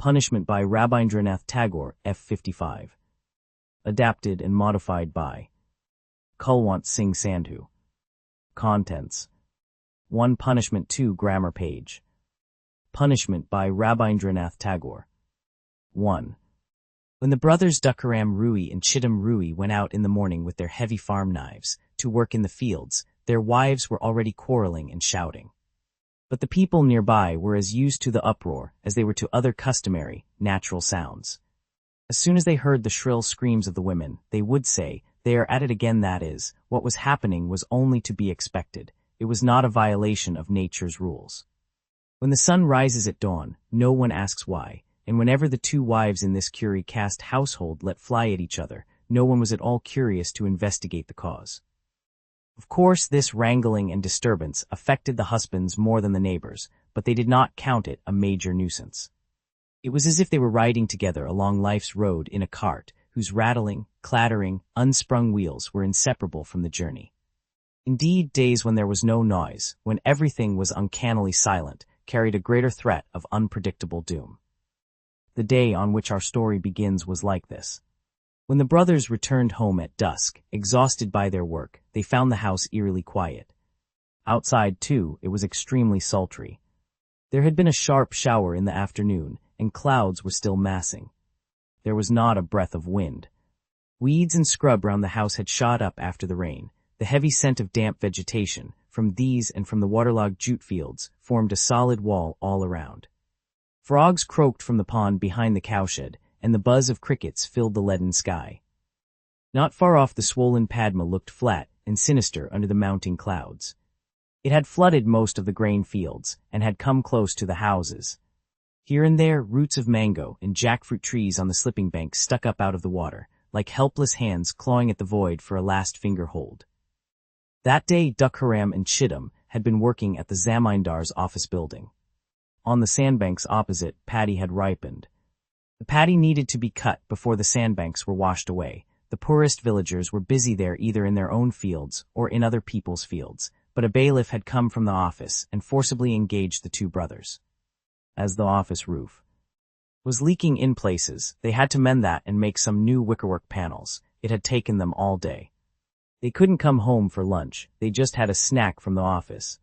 Punishment by Rabindranath Tagore, F55. Adapted and modified by Kulwant Singh Sandhu. Contents 1. Punishment 2. Grammar page. Punishment by Rabindranath Tagore. 1. When the brothers Dukaram Rui and Chidam Rui went out in the morning with their heavy farm knives to work in the fields, their wives were already quarreling and shouting. But the people nearby were as used to the uproar as they were to other customary, natural sounds. As soon as they heard the shrill screams of the women, they would say, "They are at it again." That is, what was happening was only to be expected. It was not a violation of nature's rules. When the sun rises at dawn, no one asks why, and whenever the two wives in this curie-cast household let fly at each other, no one was at all curious to investigate the cause. Of course, this wrangling and disturbance affected the husbands more than the neighbors, but they did not count it a major nuisance. It was as if they were riding together along life's road in a cart whose rattling, clattering, unsprung wheels were inseparable from the journey. Indeed, days when there was no noise, when everything was uncannily silent, carried a greater threat of unpredictable doom. The day on which our story begins was like this. When the brothers returned home at dusk, exhausted by their work, they found the house eerily quiet. Outside, too, it was extremely sultry. There had been a sharp shower in the afternoon, and clouds were still massing. There was not a breath of wind. Weeds and scrub round the house had shot up after the rain. The heavy scent of damp vegetation, from these and from the waterlogged jute fields, formed a solid wall all around. Frogs croaked from the pond behind the cowshed, and the buzz of crickets filled the leaden sky. Not far off, the swollen Padma looked flat and sinister under the mounting clouds. It had flooded most of the grain fields and had come close to the houses. Here and there, roots of mango and jackfruit trees on the slipping bank stuck up out of the water, like helpless hands clawing at the void for a last finger hold. That day, Dukaram and Chidam had been working at the zamindar's office building. On the sandbanks opposite, paddy had ripened. The paddy needed to be cut before the sandbanks were washed away. The poorest villagers were busy there, either in their own fields or in other people's fields, but a bailiff had come from the office and forcibly engaged the two brothers. As the office roof was leaking in places, they had to mend that and make some new wickerwork panels. It had taken them all day. They couldn't come home for lunch, they just had a snack from the office.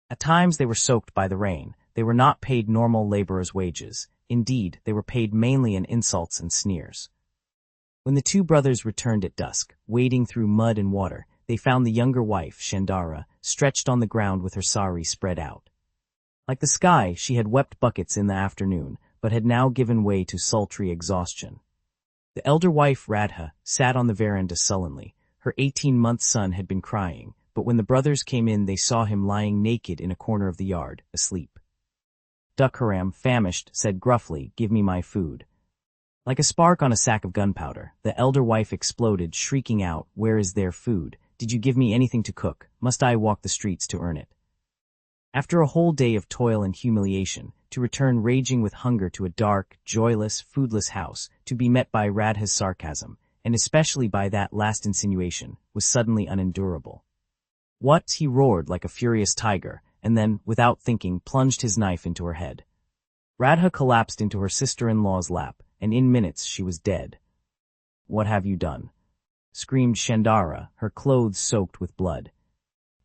At times they were soaked by the rain. They were not paid normal laborers' wages. Indeed, they were paid mainly in insults and sneers. When the two brothers returned at dusk, wading through mud and water, they found the younger wife, Shandara, stretched on the ground with her sari spread out. Like the sky, she had wept buckets in the afternoon, but had now given way to sultry exhaustion. The elder wife, Radha, sat on the veranda sullenly. Her 18-month son had been crying, but when the brothers came in they saw him lying naked in a corner of the yard, asleep. Dukaram, famished, said gruffly, "Give me my food." Like a spark on a sack of gunpowder, the elder wife exploded, shrieking out, "Where is their food? Did you give me anything to cook? Must I walk the streets to earn it?" After a whole day of toil and humiliation, to return raging with hunger to a dark, joyless, foodless house, to be met by Radha's sarcasm, and especially by that last insinuation, was suddenly unendurable. "What?" he roared like a furious tiger, and then, without thinking, plunged his knife into her head. Radha collapsed into her sister-in-law's lap, and in minutes she was dead. "What have you done?" screamed Shandara, her clothes soaked with blood.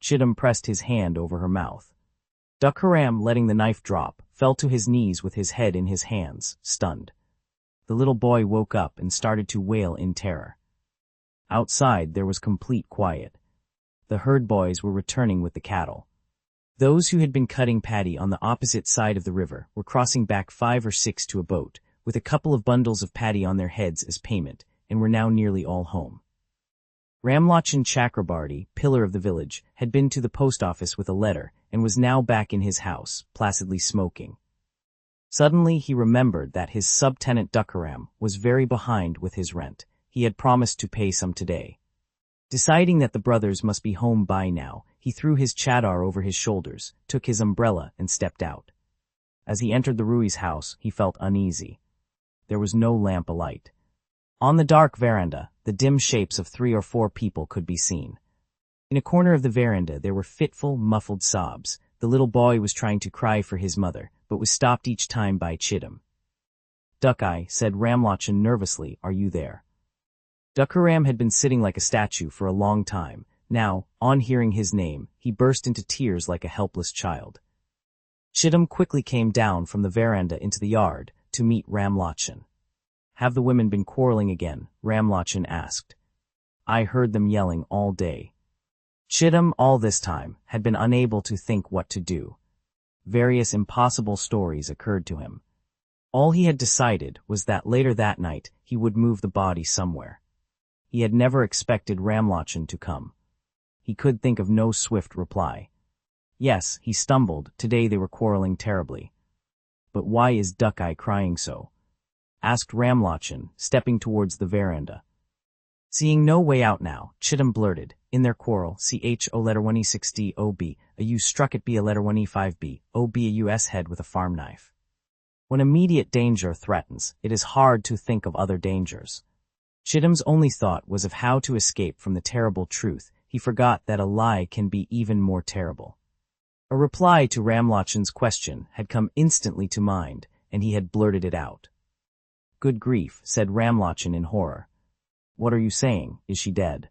Chidam pressed his hand over her mouth. Dukaram, letting the knife drop, fell to his knees with his head in his hands, stunned. The little boy woke up and started to wail in terror. Outside there was complete quiet. The herd boys were returning with the cattle. Those who had been cutting paddy on the opposite side of the river were crossing back 5 or 6 to a boat, with a couple of bundles of paddy on their heads as payment, and were now nearly all home. Ramlochan Chakrabarti, pillar of the village, had been to the post office with a letter, and was now back in his house, placidly smoking. Suddenly he remembered that his subtenant Dukaram was very behind with his rent. He had promised to pay some today. Deciding that the brothers must be home by now, he threw his chadar over his shoulders, took his umbrella, and stepped out. As he entered the Rui's house, he felt uneasy. There was no lamp alight. On the dark veranda, the dim shapes of 3 or 4 people could be seen. In a corner of the veranda there were fitful, muffled sobs. The little boy was trying to cry for his mother, but was stopped each time by Chidam. Duck-Eye, said Ramlochan nervously, are you there? Duck-Ram had been sitting like a statue for a long time. Now, on hearing his name, he burst into tears like a helpless child. Chittum quickly came down from the veranda into the yard to meet Ramlochan. Have the women been quarreling again? Ramlochan asked. I heard them yelling all day. Chittum, all this time, had been unable to think what to do. Various impossible stories occurred to him. All he had decided was that later that night he would move the body somewhere. He had never expected Ramlochan to come. He could think of no swift reply. Yes, he stumbled, today they were quarreling terribly. But why is Duck-Eye crying so? Asked Ramlochan, stepping towards the veranda. Seeing no way out now, Chittum blurted, in their quarrel, CHO letter 1E60 OB, a U struck at B a letter 1E5B, OB a US head with a farm knife. When immediate danger threatens, it is hard to think of other dangers. Chittum's only thought was of how to escape from the terrible truth. He forgot that a lie can be even more terrible. A reply to Ramlochan's question had come instantly to mind, and he had blurted it out. Good grief, said Ramlochan in horror. What are you saying? Is she dead?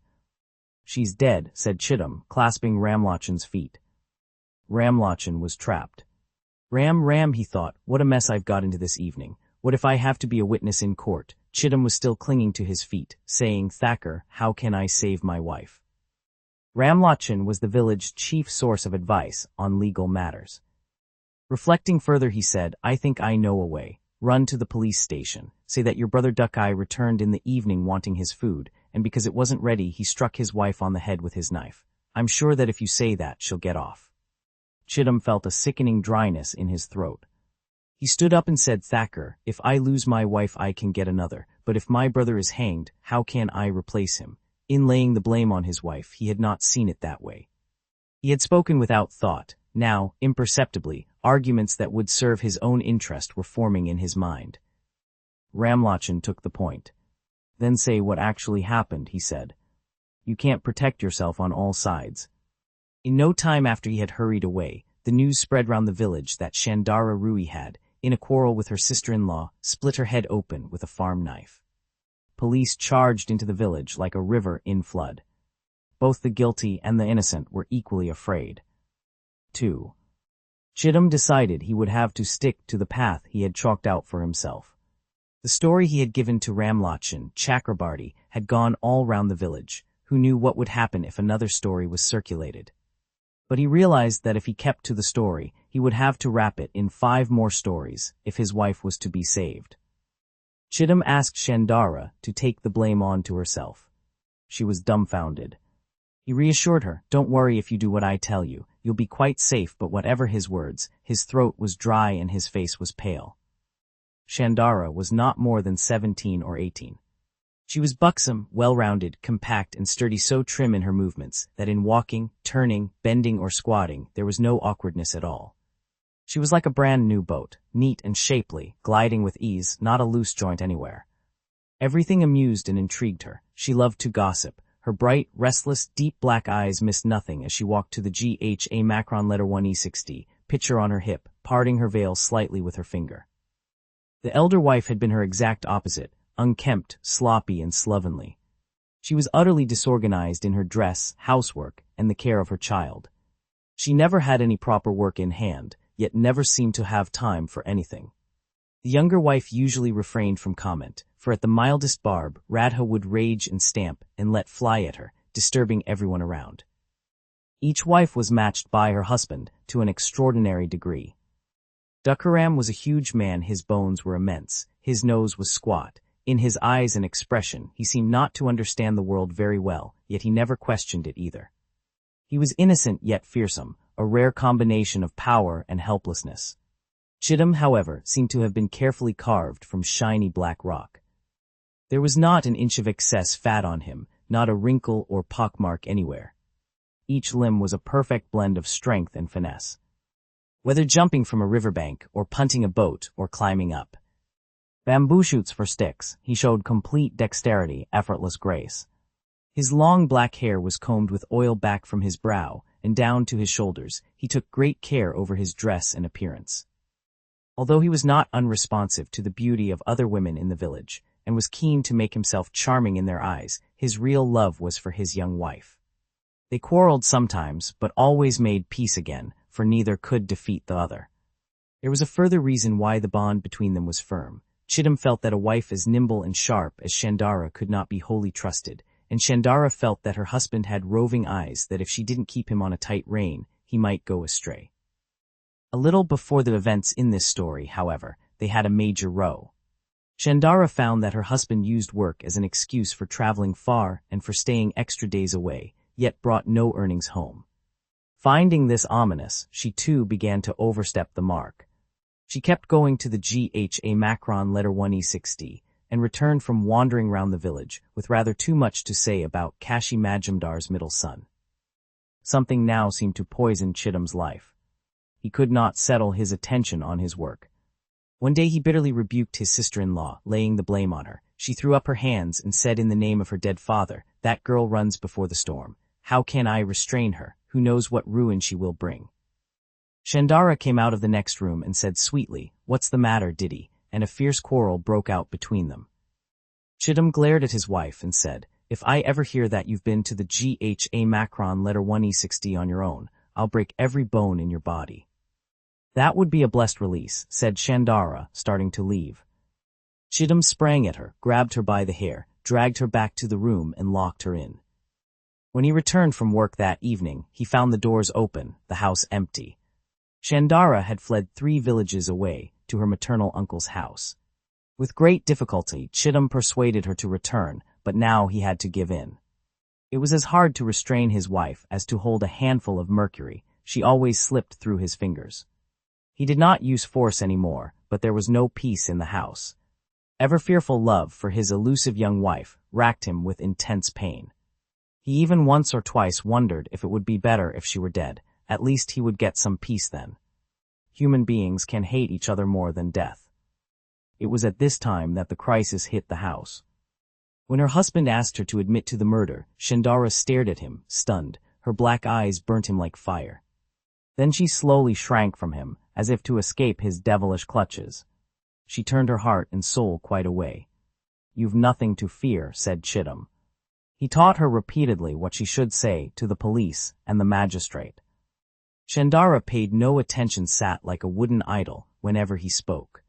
She's dead, said Chittum, clasping Ramlochan's feet. Ramlochan was trapped. Ram, he thought, what a mess I've got into this evening. What if I have to be a witness in court? Chittum was still clinging to his feet, saying, Thakur, how can I save my wife? Ramlochan was the village's chief source of advice on legal matters. Reflecting further, he said, I think I know a way. Run to the police station. Say that your brother Duck-Eye returned in the evening wanting his food, and because it wasn't ready, he struck his wife on the head with his knife. I'm sure that if you say that, she'll get off. Chittum felt a sickening dryness in his throat. He stood up and said, Thakur, if I lose my wife I can get another, but if my brother is hanged, how can I replace him? In laying the blame on his wife, he had not seen it that way. He had spoken without thought. Now, imperceptibly, arguments that would serve his own interest were forming in his mind. Ramlochan took the point. Then say what actually happened, he said. You can't protect yourself on all sides. In no time after he had hurried away, the news spread round the village that Shandara Rui had, in a quarrel with her sister-in-law, split her head open with a farm knife. Police charged into the village like a river in flood. Both the guilty and the innocent were equally afraid. 2. Chittum decided he would have to stick to the path he had chalked out for himself. The story he had given to Ramlochan, Chakrabarti, had gone all round the village, who knew what would happen if another story was circulated. But he realized that if he kept to the story, he would have to wrap it in 5 more stories if his wife was to be saved. Chittum asked Shandara to take the blame on to herself. She was dumbfounded. He reassured her, don't worry if you do what I tell you, you'll be quite safe, but whatever his words, his throat was dry and his face was pale. Shandara was not more than 17 or 18. She was buxom, well-rounded, compact, and sturdy, so trim in her movements that in walking, turning, bending, or squatting, there was no awkwardness at all. She was like a brand-new boat, neat and shapely, gliding with ease, not a loose joint anywhere. Everything amused and intrigued her. She loved to gossip. Her bright, restless, deep black eyes missed nothing as she walked to the GHA Macron letter 1E60, picture on her hip, parting her veil slightly with her finger. The elder wife had been her exact opposite, unkempt, sloppy, and slovenly. She was utterly disorganized in her dress, housework, and the care of her child. She never had any proper work in hand, yet never seemed to have time for anything. The younger wife usually refrained from comment, for at the mildest barb, Radha would rage and stamp and let fly at her, disturbing everyone around. Each wife was matched by her husband to an extraordinary degree. Duck-Ram was a huge man, his bones were immense, his nose was squat. In his eyes and expression, he seemed not to understand the world very well, yet he never questioned it either. He was innocent yet fearsome, a rare combination of power and helplessness. Chittum, however, seemed to have been carefully carved from shiny black rock. There was not an inch of excess fat on him, not a wrinkle or pockmark anywhere. Each limb was a perfect blend of strength and finesse. Whether jumping from a riverbank, or punting a boat, or climbing up bamboo shoots for sticks, he showed complete dexterity, effortless grace. His long black hair was combed with oil back from his brow and down to his shoulders. He took great care over his dress and appearance. Although he was not unresponsive to the beauty of other women in the village, and was keen to make himself charming in their eyes, his real love was for his young wife. They quarreled sometimes, but always made peace again, for neither could defeat the other. There was a further reason why the bond between them was firm. Chidam felt that a wife as nimble and sharp as Shandara could not be wholly trusted, and Shandara felt that her husband had roving eyes that if she didn't keep him on a tight rein, he might go astray. A little before the events in this story, however, they had a major row. Shandara found that her husband used work as an excuse for traveling far and for staying extra days away, yet brought no earnings home. Finding this ominous, she too began to overstep the mark. She kept going to the GHA Macron letter 1E60 and returned from wandering round the village with rather too much to say about Kashi Majumdar's middle son. Something now seemed to poison Chidam's life. He could not settle his attention on his work. One day he bitterly rebuked his sister-in-law, laying the blame on her. She threw up her hands and said in the name of her dead father, "That girl runs before the storm. How can I restrain her? Who knows what ruin she will bring?" Shandara came out of the next room and said sweetly, "What's the matter, Diddy?" And a fierce quarrel broke out between them. Chidam glared at his wife and said, "If I ever hear that you've been to the GHA Macron letter 1E60 on your own, I'll break every bone in your body." "That would be a blessed release," said Shandara, starting to leave. Chidam sprang at her, grabbed her by the hair, dragged her back to the room and locked her in. When he returned from work that evening, he found the doors open, the house empty. Shandara had fled 3 villages away to her maternal uncle's house. With great difficulty, Chidam persuaded her to return, but now he had to give in. It was as hard to restrain his wife as to hold a handful of mercury. She always slipped through his fingers. He did not use force anymore, but there was no peace in the house. Ever-fearful love for his elusive young wife racked him with intense pain. He even once or twice wondered if it would be better if she were dead. At least he would get some peace then. Human beings can hate each other more than death. It was at this time that the crisis hit the house. When her husband asked her to admit to the murder, Shandara stared at him, stunned. Her black eyes burnt him like fire. Then she slowly shrank from him, as if to escape his devilish clutches. She turned her heart and soul quite away. "You've nothing to fear," said Chidam. He taught her repeatedly what she should say to the police and the magistrate. Shandara paid no attention, sat like a wooden idol whenever he spoke.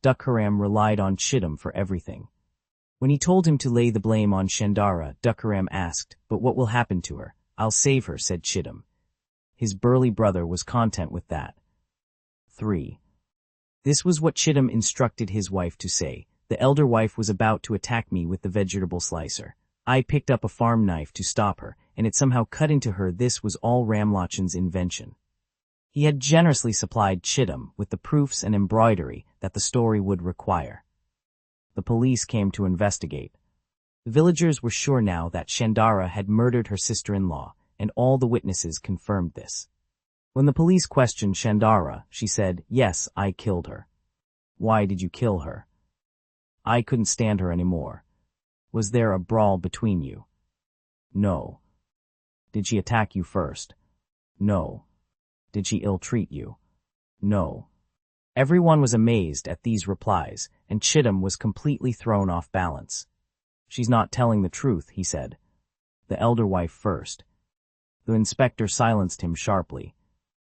Dukaram relied on Chidam for everything. When he told him to lay the blame on Shandara, Dukaram asked, "But what will happen to her?" "I'll save her," said Chidam. His burly brother was content with that. 3. This was what Chidam instructed his wife to say. "The elder wife was about to attack me with the vegetable slicer. I picked up a farm knife to stop her, and it somehow cut into her. This was all Ramlochan's invention." He had generously supplied Chidam with the proofs and embroidery that the story would require. The police came to investigate. The villagers were sure now that Shandara had murdered her sister-in-law, and all the witnesses confirmed this. When the police questioned Shandara, she said, "Yes, I killed her." "Why did you kill her?" "I couldn't stand her anymore." "Was there a brawl between you?" "No." "Did she attack you first?" "No." "Did she ill-treat you?" "No." Everyone was amazed at these replies, and Chidam was completely thrown off balance. "She's not telling the truth," he said. "The elder wife first." The inspector silenced him sharply.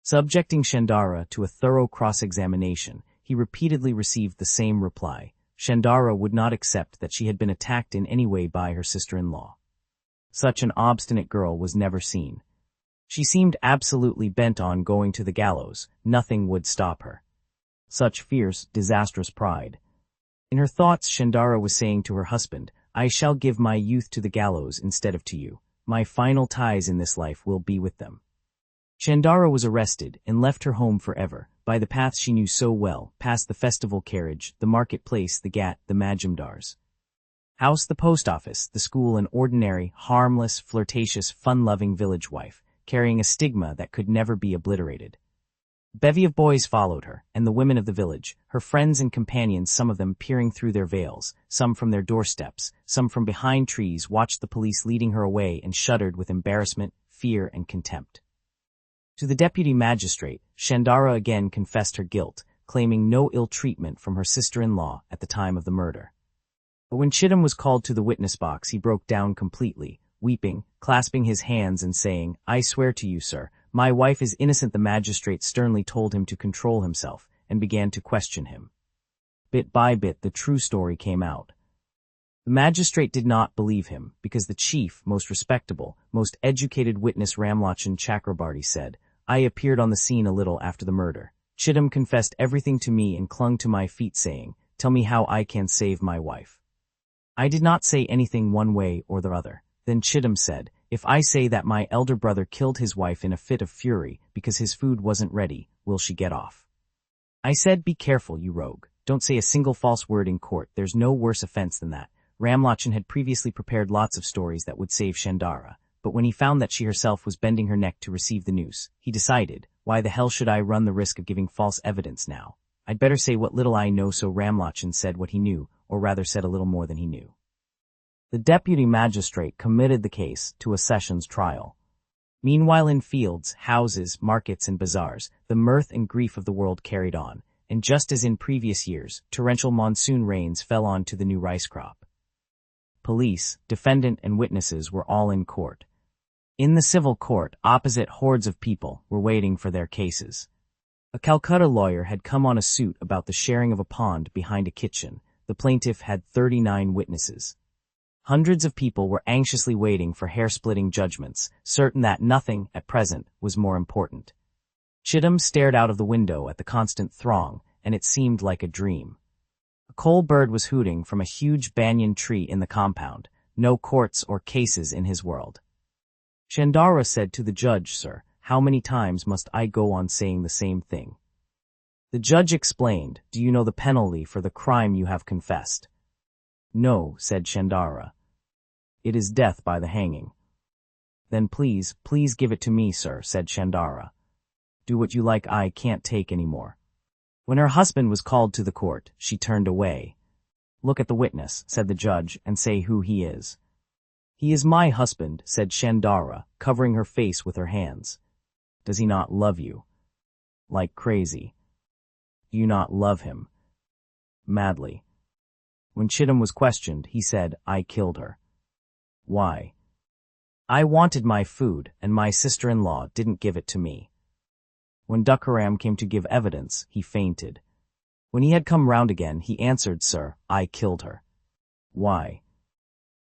Subjecting Shandara to a thorough cross-examination, he repeatedly received the same reply. Shandara would not accept that she had been attacked in any way by her sister-in-law. Such an obstinate girl was never seen. She seemed absolutely bent on going to the gallows. Nothing would stop her. Such fierce, disastrous pride. In her thoughts, Shandara was saying to her husband, "I shall give my youth to the gallows instead of to you. My final ties in this life will be with them." Shandara was arrested and left her home forever, by the paths she knew so well, past the festival carriage, the marketplace, the ghat, the Majumdar's house, the post office, the school, an ordinary, harmless, flirtatious, fun-loving village wife, carrying a stigma that could never be obliterated. A bevy of boys followed her, and the women of the village, her friends and companions, some of them peering through their veils, some from their doorsteps, some from behind trees, watched the police leading her away and shuddered with embarrassment, fear, and contempt. To the deputy magistrate, Shandara again confessed her guilt, claiming no ill treatment from her sister-in-law at the time of the murder. But when Chittum was called to the witness box, he broke down completely, weeping, clasping his hands and saying, "I swear to you, sir, my wife is innocent." The magistrate sternly told him to control himself and began to question him. Bit by bit, the true story came out. The magistrate did not believe him because the chief, most respectable, most educated witness Ramlochan Chakrabarti said, "I appeared on the scene a little after the murder. Chittum confessed everything to me and clung to my feet saying, 'Tell me how I can save my wife.' I did not say anything one way or the other." Then Chittum said, "If I say that my elder brother killed his wife in a fit of fury because his food wasn't ready, will she get off?" I said, "Be careful, you rogue. Don't say a single false word in court. There's no worse offense than that." Ramlochan had previously prepared lots of stories that would save Chandara, but when he found that she herself was bending her neck to receive the noose, he decided, why the hell should I run the risk of giving false evidence now? I'd better say what little I know. So Ramlochan said what he knew, or rather said a little more than he knew. The deputy magistrate committed the case to a sessions trial. Meanwhile, in fields, houses, markets, and bazaars, the mirth and grief of the world carried on, and just as in previous years, torrential monsoon rains fell on to the new rice crop. Police, defendant, and witnesses were all in court. In the civil court, opposite hordes of people were waiting for their cases. A Calcutta lawyer had come on a suit about the sharing of a pond behind a kitchen. The plaintiff had 39 witnesses. Hundreds of people were anxiously waiting for hair-splitting judgments, certain that nothing, at present, was more important. Chittum stared out of the window at the constant throng, and it seemed like a dream. A coal bird was hooting from a huge banyan tree in the compound. No courts or cases in his world. Chandara said to the judge, "Sir, how many times must I go on saying the same thing?" The judge explained, "Do you know the penalty for the crime you have confessed?" "No," said Chandara. "It is death by the hanging." "Then please give it to me, sir," said Chandara. "Do what you like, I can't take any more." When her husband was called to the court, she turned away. "Look at the witness," said the judge, "and say who he is." "He is my husband," said Chandara, covering her face with her hands. "Does he not love you?" "Like crazy." "Do you not love him?" "Madly." When Chittum was questioned, he said, "I killed her." "Why?" "I wanted my food, and my sister-in-law didn't give it to me." When Dukaram came to give evidence, he fainted. When he had come round again, he answered, "Sir, I killed her." "Why?"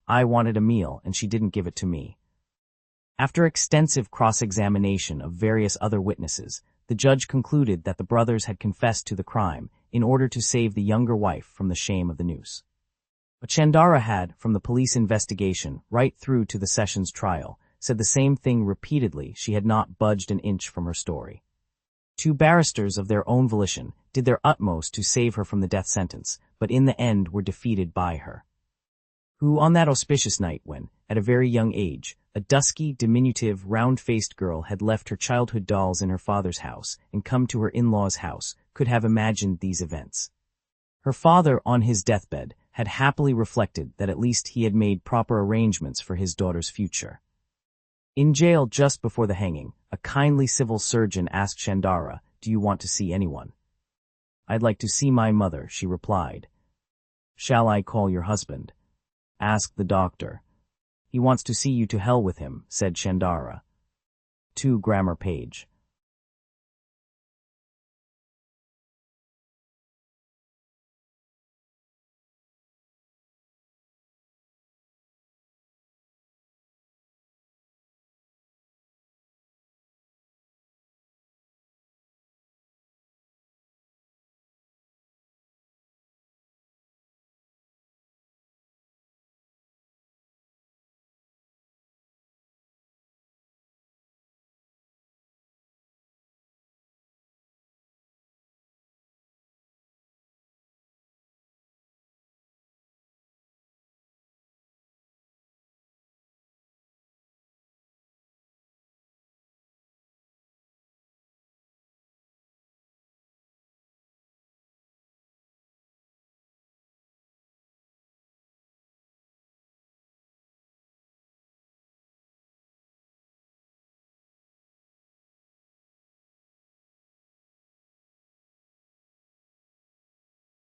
"I wanted a meal, and she didn't give it to me." After extensive cross-examination of various other witnesses, the judge concluded that the brothers had confessed to the crime in order to save the younger wife from the shame of the noose. But Chandara had, from the police investigation right through to the sessions trial, said the same thing repeatedly. She had not budged an inch from her story. Two barristers of their own volition did their utmost to save her from the death sentence, but in the end were defeated by her. Who, on that auspicious night when, at a very young age, a dusky, diminutive, round-faced girl had left her childhood dolls in her father's house and come to her in-laws' house, could have imagined these events? Her father, on his deathbed, had happily reflected that at least he had made proper arrangements for his daughter's future. In jail just before the hanging, a kindly civil surgeon asked Chandara, "Do you want to see anyone?" "I'd like to see my mother," she replied. "Shall I call your husband?" asked the doctor. "He wants to see you. To hell with him," said Chandara. 2 grammar page.